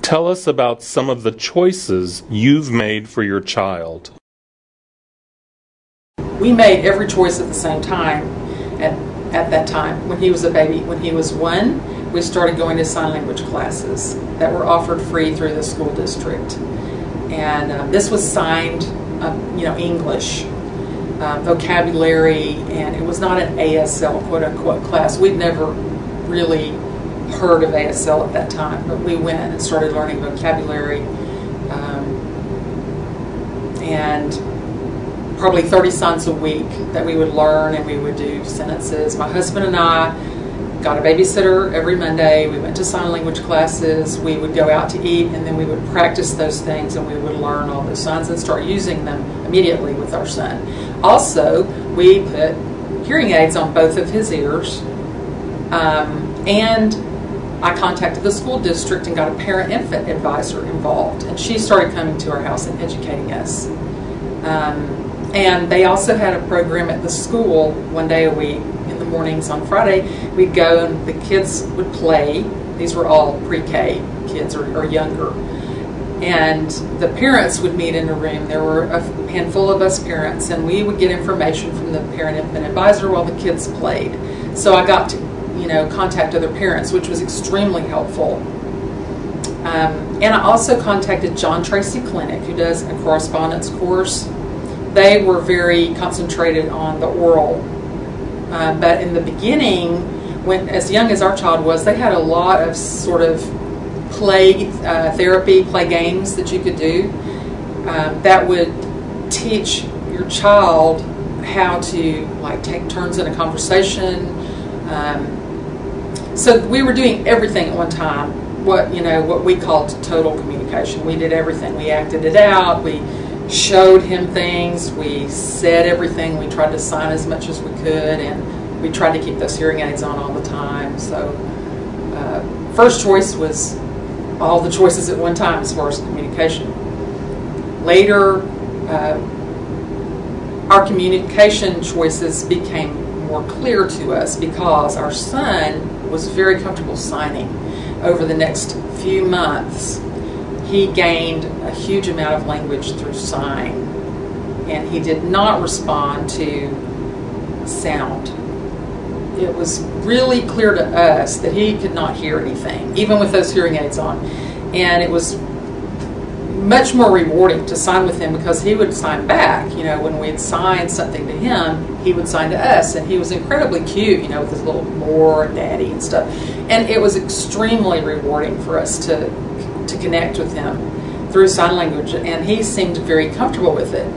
Tell us about some of the choices you've made for your child. We made every choice at the same time at that time when he was a baby. When he was 1, we started going to sign language classes that were offered free through the school district. And this was signed, English, vocabulary, and it was not an ASL quote-unquote class. We'd never really heard of ASL at that time, but we went and started learning vocabulary, and probably 30 signs a week that we would learn, and we would do sentences. My husband and I got a babysitter every Monday. We went to sign language classes. We would go out to eat, and then we would practice those things, and we would learn all those signs and start using them immediately with our son. Also, we put hearing aids on both of his ears, and I contacted the school district and got a parent-infant advisor involved, and she started coming to our house and educating us. And they also had a program at the school 1 day a week. In the mornings on Friday, we'd go and the kids would play. These were all pre-K kids or younger. And the parents would meet in a room. There were a handful of us parents, and we would get information from the parent-infant advisor while the kids played. So I got to contact other parents, which was extremely helpful. And I also contacted John Tracy Clinic, who does a correspondence course. They were very concentrated on the oral. But in the beginning, when as young as our child was, they had a lot of sort of play therapy, play games that you could do that would teach your child how to take turns in a conversation. So we were doing everything at one time. What we called total communication. We did everything. We acted it out. We showed him things. We said everything. We tried to sign as much as we could, and we tried to keep those hearing aids on all the time. So first choice was all the choices at one time as far as communication. Later, our communication choices became more clear to us because our son was very comfortable signing. Over the next few months, he gained a huge amount of language through sign, and he did not respond to sound. It was really clear to us that he could not hear anything, even with those hearing aids on. And it was much more rewarding to sign with him because he would sign back. When we'd sign something to him, he would sign to us, and he was incredibly cute, with his little more daddy and stuff. And it was extremely rewarding for us to connect with him through sign language, and he seemed very comfortable with it.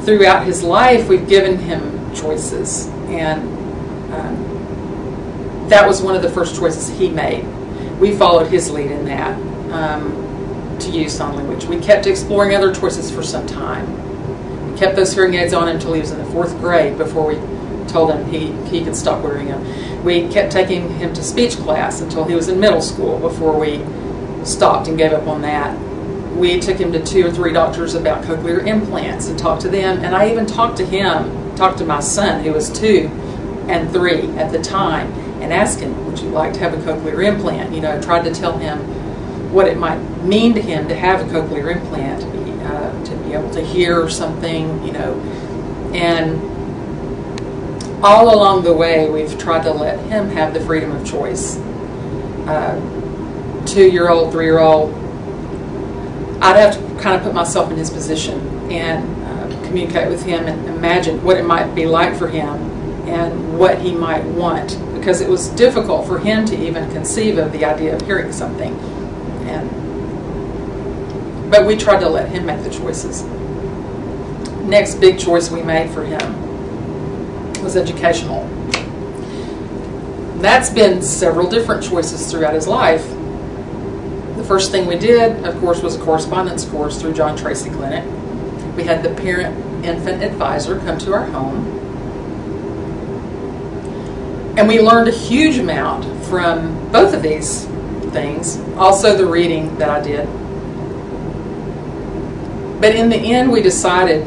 Throughout his life, we've given him choices, and that was one of the first choices he made. We followed his lead in that, to use sign language. We kept exploring other choices for some time. We kept those hearing aids on until he was in the 4th grade before we told him he could stop wearing them. We kept taking him to speech class until he was in middle school before we stopped and gave up on that. We took him to 2 or 3 doctors about cochlear implants and talked to them, and I even talked to my son, who was 2 and 3 at the time, and asked him, would you like to have a cochlear implant? Tried to tell him what it might mean to him to have a cochlear implant, to be able to hear something, and all along the way we've tried to let him have the freedom of choice. 2-year-old, 3-year-old, I'd have to kind of put myself in his position and communicate with him and imagine what it might be like for him and what he might want, because it was difficult for him to even conceive of the idea of hearing something. But we tried to let him make the choices. Next big choice we made for him was educational. That's been several different choices throughout his life. The first thing we did, of course, was a correspondence course through John Tracy Clinic. We had the parent-infant advisor come to our home, and we learned a huge amount from both of these things, also the reading that I did. But in the end, we decided,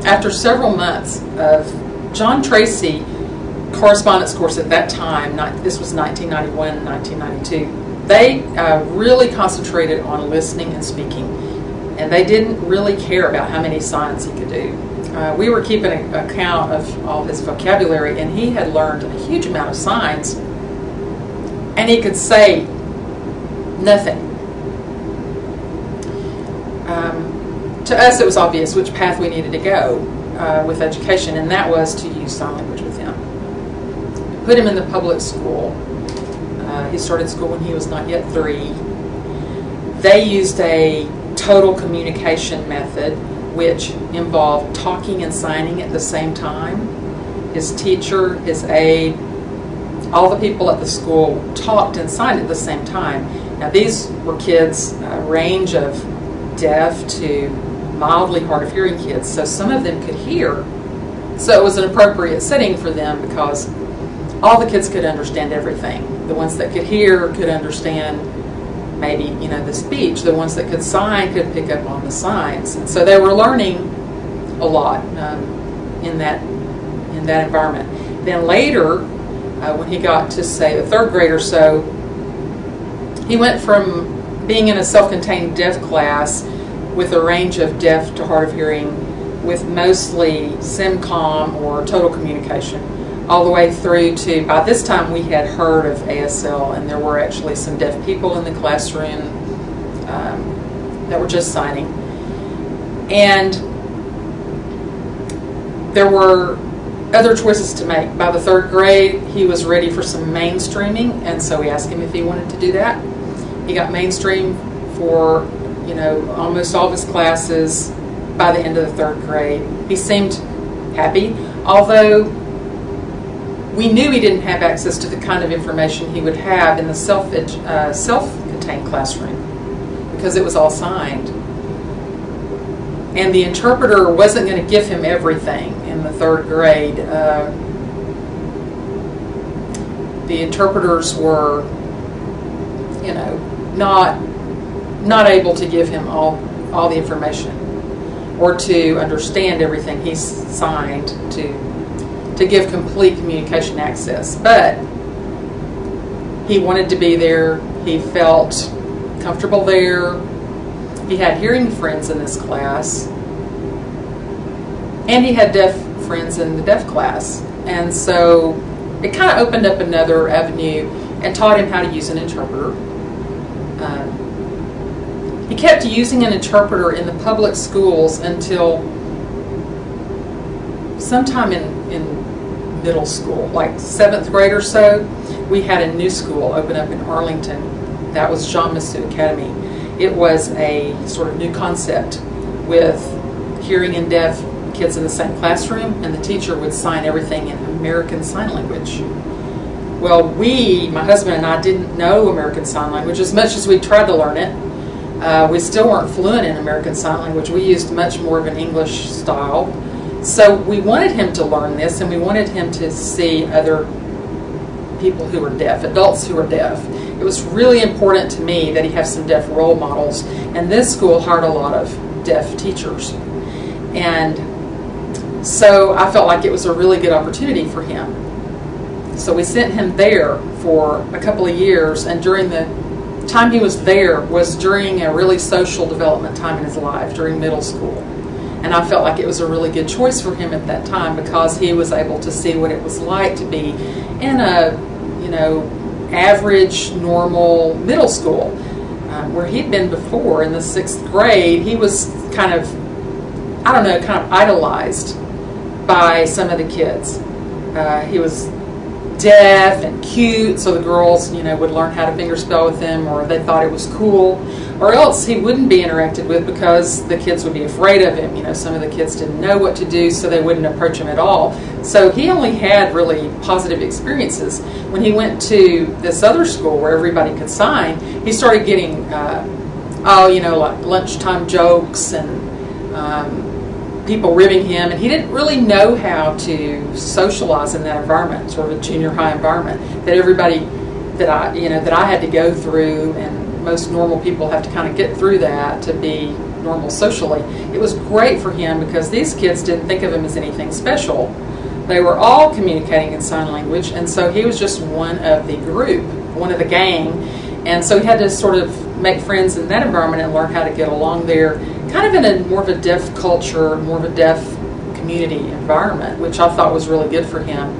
after several months of John Tracy correspondence course at that time, this was 1991, 1992, They really concentrated on listening and speaking, and they didn't really care about how many signs he could do. We were keeping an account of all his vocabulary, and he had learned a huge amount of signs, and he could say nothing. To us, it was obvious which path we needed to go with education, and that was to use sign language with him. Put him in the public school. He started school when he was not yet 3. They used a total communication method, which involved talking and signing at the same time. His teacher, his aide, all the people at the school talked and signed at the same time. Now, these were kids, a range of deaf to mildly hard of hearing kids, so some of them could hear. So it was an appropriate setting for them because all the kids could understand everything. The ones that could hear could understand maybe, the speech. The ones that could sign could pick up on the signs. And so they were learning a lot in that environment. Then later, when he got to, say, the 3rd grade or so, he went from being in a self-contained deaf class with a range of deaf to hard of hearing with mostly SIMCOM or total communication, all the way through to, by this time we had heard of ASL, and there were actually some deaf people in the classroom that were just signing. And there were other choices to make. By the 3rd grade, he was ready for some mainstreaming, and so we asked him if he wanted to do that. He got mainstream for almost all of his classes by the end of the 3rd grade. He seemed happy, although we knew he didn't have access to the kind of information he would have in the self-contained classroom because it was all signed. And the interpreter wasn't going to give him everything in the 3rd grade. The interpreters were, not able to give him all the information or to understand everything he signed to give complete communication access. But he wanted to be there. He felt comfortable there. He had hearing friends in this class, and he had deaf friends in the deaf class. And so it kind of opened up another avenue and taught him how to use an interpreter. He kept using an interpreter in the public schools until sometime in middle school, like 7th grade or so. We had a new school open up in Arlington. That was Jean Massou Academy. It was a sort of new concept with hearing and deaf kids in the same classroom, and the teacher would sign everything in American Sign Language. Well, my husband and I, didn't know American Sign Language as much as we tried to learn it. We still weren't fluent in American Sign Language. We used much more of an English style. So we wanted him to learn this, and we wanted him to see other people who were deaf, adults who were deaf. It was really important to me that he have some deaf role models, and this school hired a lot of deaf teachers. And so I felt like it was a really good opportunity for him. So we sent him there for a couple of years, and during the time he was there was during a really social development time in his life, during middle school. And I felt like it was a really good choice for him at that time because he was able to see what it was like to be in a, average, normal middle school. Where he'd been before in the 6th grade, he was kind of idolized by some of the kids. He was deaf and cute, so the girls, would learn how to fingerspell with him, or they thought it was cool, or else he wouldn't be interacted with because the kids would be afraid of him. Some of the kids didn't know what to do, so they wouldn't approach him at all. So he only had really positive experiences. When he went to this other school where everybody could sign, he started getting, like lunchtime jokes and people ribbing him, and he didn't really know how to socialize in that environment, sort of a junior high environment that everybody that I had to go through, and most normal people have to kind of get through that to be normal socially. It was great for him because these kids didn't think of him as anything special. They were all communicating in sign language, and so he was just one of the group, one of the gang, And so he had to sort of make friends in that environment and learn how to get along there, kind of in a more of a deaf culture, more of a deaf community environment, which I thought was really good for him.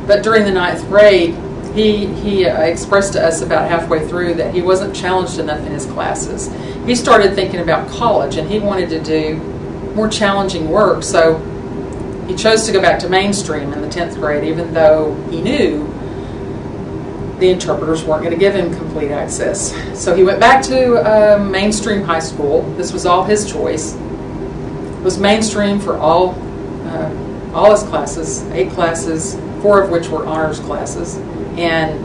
But during the 9th grade, he expressed to us about halfway through that he wasn't challenged enough in his classes. He started thinking about college, and he wanted to do more challenging work, so he chose to go back to mainstream in the 10th grade, even though he knew the interpreters weren't going to give him complete access. So he went back to mainstream high school. This was all his choice. It was mainstream for all his classes, 8 classes, 4 of which were honors classes. And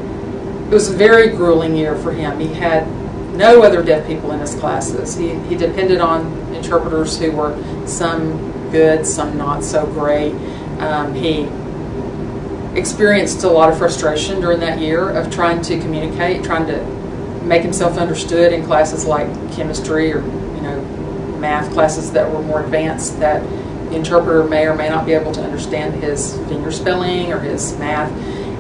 it was a very grueling year for him. He had no other deaf people in his classes. He depended on interpreters who were some good, some not so great. He experienced a lot of frustration during that year of trying to communicate, trying to make himself understood in classes like chemistry or math classes that were more advanced, that the interpreter may or may not be able to understand his finger spelling or his math.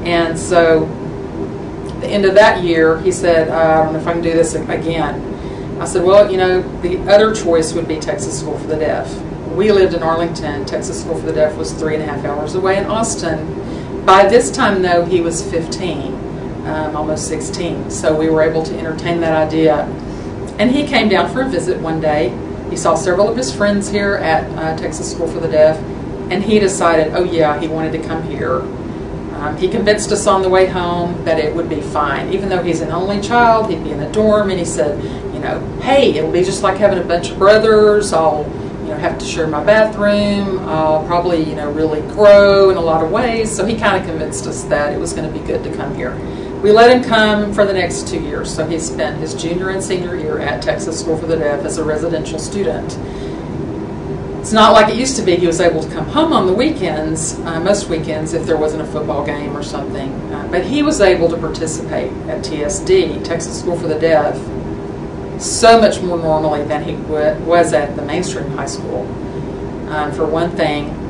And so at the end of that year, he said, I don't know if I can do this again. I said, well, the other choice would be Texas School for the Deaf. We lived in Arlington. Texas School for the Deaf was 3.5 hours away in Austin. By this time, though, he was 15, almost 16. So we were able to entertain that idea. And he came down for a visit one day. He saw several of his friends here at Texas School for the Deaf, and he decided, oh yeah, he wanted to come here. He convinced us on the way home that it would be fine. Even though he's an only child, he'd be in a dorm, and he said, hey, it'll be just like having a bunch of brothers. I'll have to share my bathroom. I'll probably really grow in a lot of ways. So he kind of convinced us that it was going to be good to come here. We let him come for the next 2 years. So he spent his junior and senior year at Texas School for the Deaf as a residential student. It's not like it used to be. He was able to come home on the weekends, most weekends, if there wasn't a football game or something. But he was able to participate at TSD, Texas School for the Deaf, so much more normally than he was at the mainstream high school. For one thing,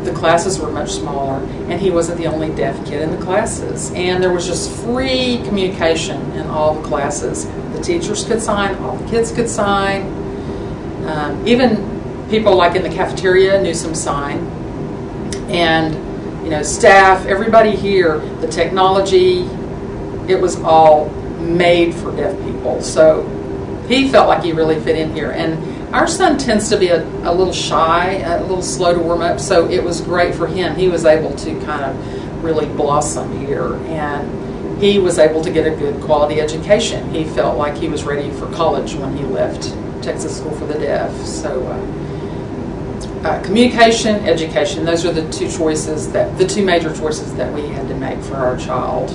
the classes were much smaller, and he wasn't the only deaf kid in the classes. And there was just free communication in all the classes. The teachers could sign, all the kids could sign. Even people like in the cafeteria knew some sign. And staff, everybody here, the technology, it was all made for deaf people. So he felt like he really fit in here. And our son tends to be a little shy, a little slow to warm up, so it was great for him. He was able to kind of really blossom here, and he was able to get a good quality education. He felt like he was ready for college when he left Texas School for the Deaf. So communication, education, those are the two major choices that we had to make for our child.